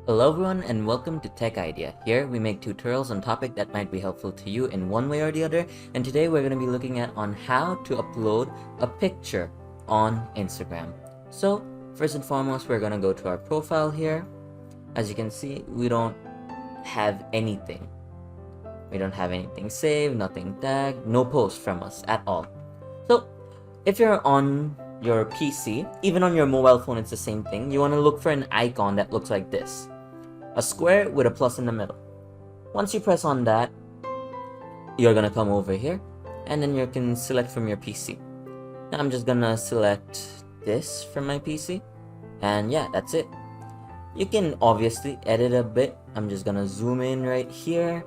Hello everyone and welcome to Tech Idea. Here we make tutorials on topic that might be helpful to you in one way or the other, and today we're going to be looking at on how to upload a picture on Instagram. So first and foremost, we're going to go to our profile here. As you can see, we don't have anything. We don't have anything saved, nothing tagged, no post from us at all. So if you're on your PC, even on your mobile phone, it's the same thing. You want to look for an icon that looks like this. A square with a plus in the middle. Once you press on that, you're gonna come over here and then you can select from your PC. Now I'm just gonna select this from my PC, and yeah, that's it. You can obviously edit a bit. I'm just gonna zoom in right here,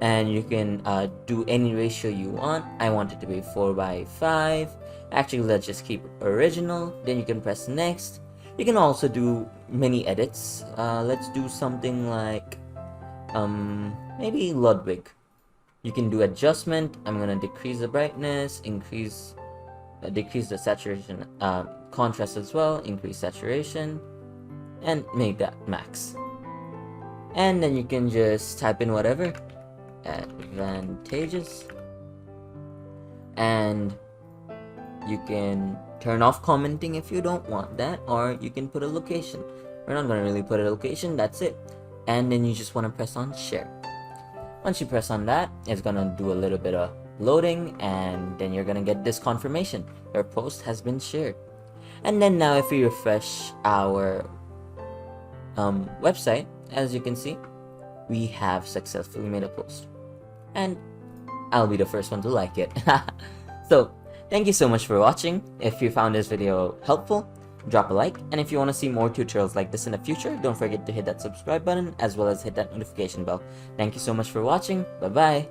and you can do any ratio you want. I want it to be 4:5. Actually, let's just keep it original. Then you can press next. You can also do many edits. Let's do something like maybe Ludwig. You can do adjustment. I'm gonna decrease the brightness, decrease the saturation, contrast as well, increase saturation, and make that max. And then you can just type in whatever, advantageous, and you can turn off commenting if you don't want that, or you can put a location. We're not going to really put a location, that's it. And then you just want to press on share. Once you press on that, it's going to do a little bit of loading, and then you're going to get this confirmation. Your post has been shared. And then now if we refresh our website, as you can see, we have successfully made a post. And I'll be the first one to like it. So, thank you so much for watching. If you found this video helpful, drop a like, and if you want to see more tutorials like this in the future, don't forget to hit that subscribe button as well as hit that notification bell. Thank you so much for watching. Bye bye.